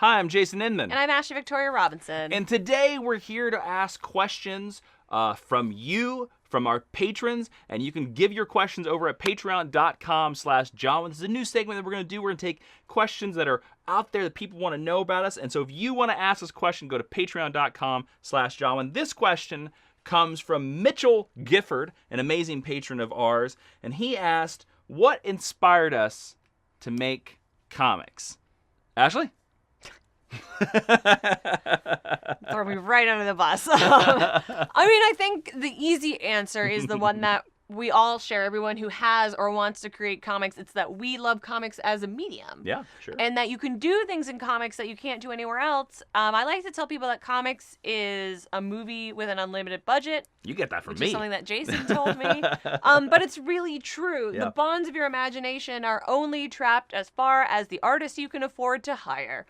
Hi, I'm Jason Inman. And I'm Ashley Victoria Robinson. And today we're here to ask questions from you, from our patrons, and you can give your questions over at patreon.com/John. This is a new segment that we're going to do. We're going to take questions that are out there that people want to know about us. And so if you want to ask this question, go to patreon.com/John. This question comes from Mitchell Gifford, an amazing patron of ours, and he asked, what inspired us to make comics? Ashley? Throw me right under the bus. I think the easy answer is the one that we all share, everyone who has or wants to create comics. It's that we love comics as a medium. Yeah, sure. And that you can do things in comics that you can't do anywhere else. I like to tell people that comics is a movie with an unlimited budget. You get that from which me. Is something that Jason told me. But it's really true. Yeah. The bonds of your imagination are only trapped as far as the artist you can afford to hire.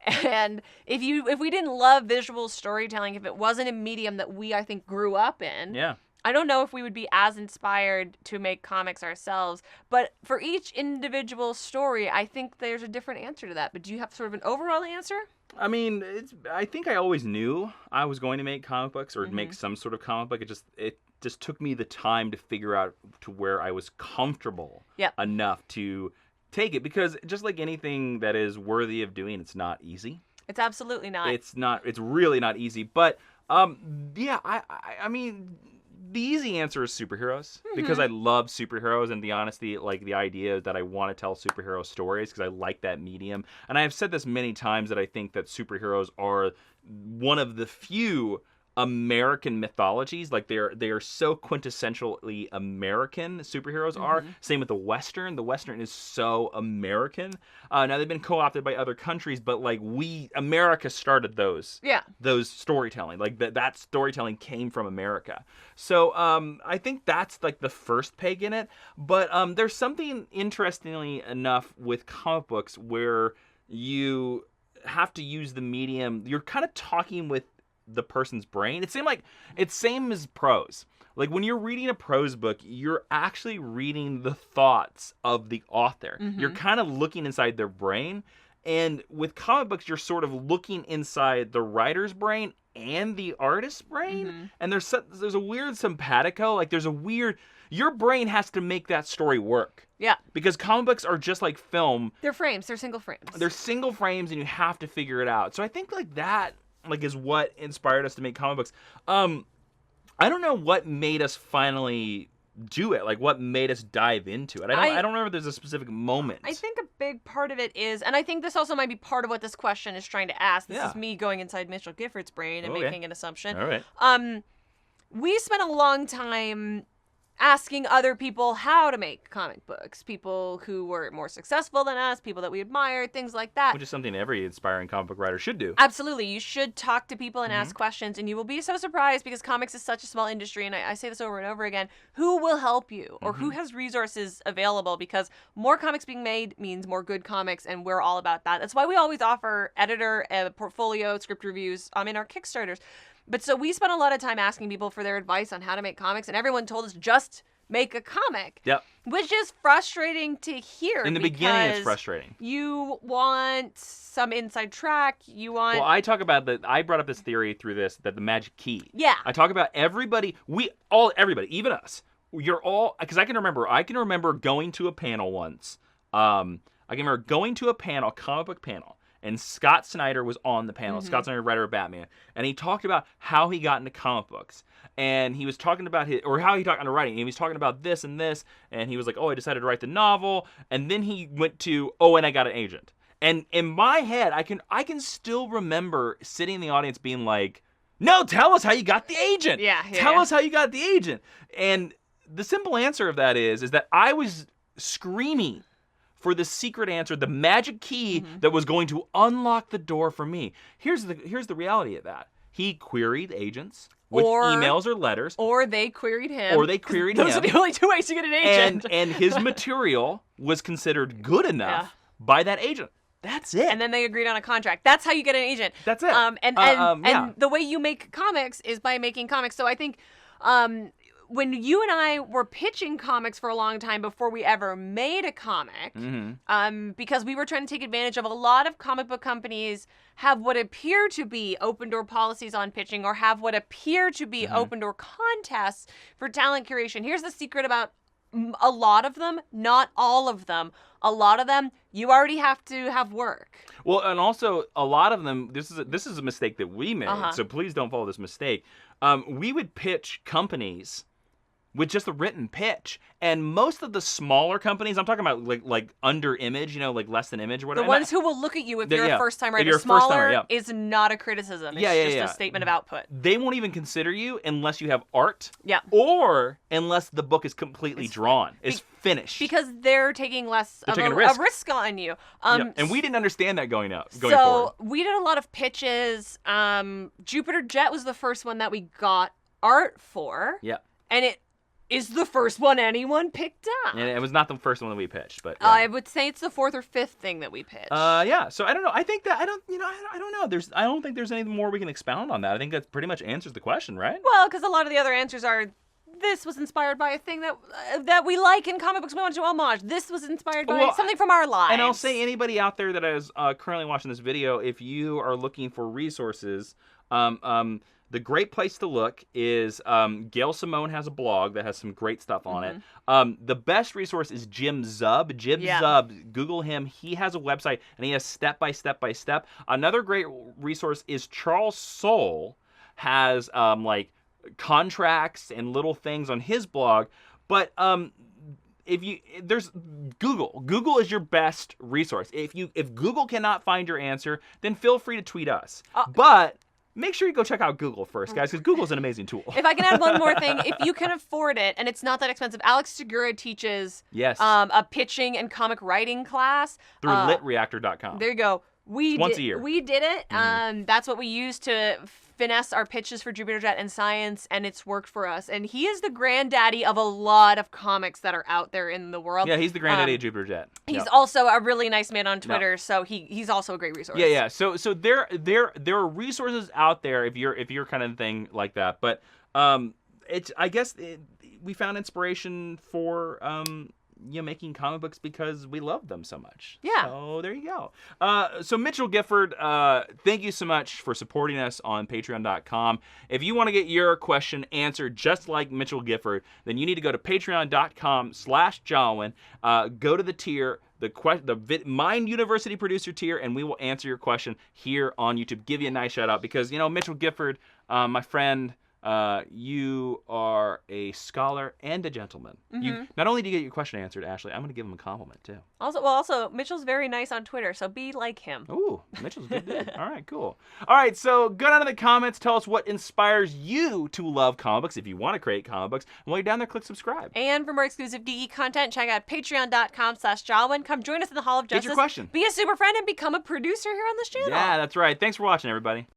And if we didn't love visual storytelling, if it wasn't a medium that we, I think, grew up in, yeah. I don't know if we would be as inspired to make comics ourselves. But for each individual story, I think there's a different answer to that. But do you have sort of an overall answer? I mean, I think I always knew I was going to make comic books or make some sort of comic book. It just took me the time to figure out to where I was comfortable enough to take it. Because just like anything that is worthy of doing, it's not easy. It's absolutely not. It's really not easy. But yeah, I mean, the easy answer is superheroes because I love superheroes, and the honesty, like the idea is that I want to tell superhero stories because I like that medium. And I have said this many times that I think that superheroes are one of the few American mythologies. Like they are so quintessentially American, superheroes are. Same with the Western. The Western is so American. Now they've been co-opted by other countries, but like America started those storytelling. Like that storytelling came from America. So I think that's like the first peg in it. But there's something interestingly enough with comic books where you have to use the medium. You're kind of talking with the person's brain. It's same as prose. Like when you're reading a prose book, you're actually reading the thoughts of the author. You're kind of looking inside their brain. And with comic books, you're sort of looking inside the writer's brain and the artist's brain. And there's a weird simpatico. Like your brain has to make that story work. Yeah. Because comic books are just like film. They're frames. They're single frames. They're single frames, and you have to figure it out. So I think like that is what inspired us to make comic books. I don't know what made us finally do it. Like what made us dive into it. I don't remember if there's a specific moment. I think a big part of it is, and I think this also might be part of what this question is trying to ask. This is me going inside Mitchell Gifford's brain and making an assumption. All right. We spent a long time asking other people how to make comic books. People who were more successful than us, people that we admired, things like that. Which is something every inspiring comic book writer should do. Absolutely. You should talk to people and ask questions, and you will be so surprised because comics is such a small industry, and I say this over and over again, who will help you or who has resources available, because more comics being made means more good comics, and we're all about that. That's why we always offer editor, portfolio, script reviews in our Kickstarters. But so we spent a lot of time asking people for their advice on how to make comics, and everyone told us just make a comic. Yep. Which is frustrating to hear. In the beginning, it's frustrating. You want some inside track. You want. Well, I brought up this theory through that the magic key. Yeah. I talk about everybody, everybody, even us. You're all, because I can remember going to a panel once. I can remember going to a panel, comic book panel. And Scott Snyder was on the panel. Scott Snyder, writer of Batman. And he talked about how he got into comic books. And he was talking about how he got into writing. And he was talking about this and this. And he was like, I decided to write the novel. And then he went to, and I got an agent. And in my head, I can still remember sitting in the audience being like, no, tell us how you got the agent. Tell us how you got the agent. And the simple answer of that is that I was screaming for the secret answer, the magic key that was going to unlock the door for me. Here's the reality of that. He queried agents with emails or letters. Or they queried him. Those are the only two ways to get an agent. And his material was considered good enough by that agent. That's it. And then they agreed on a contract. That's how you get an agent. That's it. And the way you make comics is by making comics. So I think when you and I were pitching comics for a long time before we ever made a comic, because we were trying to take advantage of a lot of comic book companies have what appear to be open door policies on pitching or have what appear to be open door contests for talent curation. Here's the secret about a lot of them, not all of them. A lot of them, you already have to have work. Well, and also a lot of them, this is a mistake that we made, so please don't follow this mistake. We would pitch companies with just a written pitch, and most of the smaller companies, I'm talking about like under Image, like less than Image or whatever. The ones who will look at you if you're a first-time writer. Smaller is not a criticism. It's just a statement of output. They won't even consider you unless you have art. Yeah. Or unless the book is completely drawn, is finished. Because they're taking less of a risk on you. And we didn't understand that going forward. So we did a lot of pitches. Jupiter Jet was the first one that we got art for. Yeah. And it is the first one anyone picked up. And it was not the first one that we pitched, but I would say it's the fourth or fifth thing that we pitched. Yeah. So I don't know. I think that I don't know. I don't think there's anything more we can expound on that. I think that pretty much answers the question, right? Well, because a lot of the other answers are, this was inspired by a thing that we like in comic books. We want to do homage. This was inspired by something from our lives. And I'll say anybody out there that is currently watching this video, if you are looking for resources, the great place to look is Gail Simone has a blog that has some great stuff on it. The best resource is Jim Zub. Zub, Google him. He has a website, and he has step by step by step. Another great resource is Charles Soule has like contracts and little things on his blog. But there's Google. Google is your best resource. If Google cannot find your answer, then feel free to tweet us. But make sure you go check out Google first, guys, because Google's an amazing tool. If I can add one more thing, if you can afford it, and it's not that expensive, Alex Segura teaches a pitching and comic writing class. Through litreactor.com. There you go. Once a year. We did it. That's what we used to finesse our pitches for Jupiter Jet and Science, and it's worked for us. And he is the granddaddy of a lot of comimics that are out there in the world. Yeah, he's the granddaddy of Jupiter Jet. He's also a really nice man on Twitter, so he's also a great resource. Yeah. So there are resources out there if you're kind of thing like that. But we found inspiration for making comic books because we love them so much. Yeah. So there you go. So Mitchell Gifford, thank you so much for supporting us on patreon.com. If you want to get your question answered just like Mitchell Gifford, then you need to go to patreon.com/Jawin. Go to the tier, the Mind University producer tier, and we will answer your question here on YouTube. Give you a nice shout out because, Mitchell Gifford, my friend, you are a scholar and a gentleman. You not only do you get your question answered, Ashley, I'm going to give him a compliment too. Also, Mitchell's very nice on Twitter, so be like him. Ooh, Mitchell's a good dude. All right, cool. All right, so go down in the comments. Tell us what inspires you to love comic books if you want to create comic books. And while you're down there, click subscribe. And for more exclusive geeky content, check out patreon.com/Jawin. Come join us in the Hall of Justice. Get your question. Be a super friend and become a producer here on this channel. Yeah, that's right. Thanks for watching, everybody.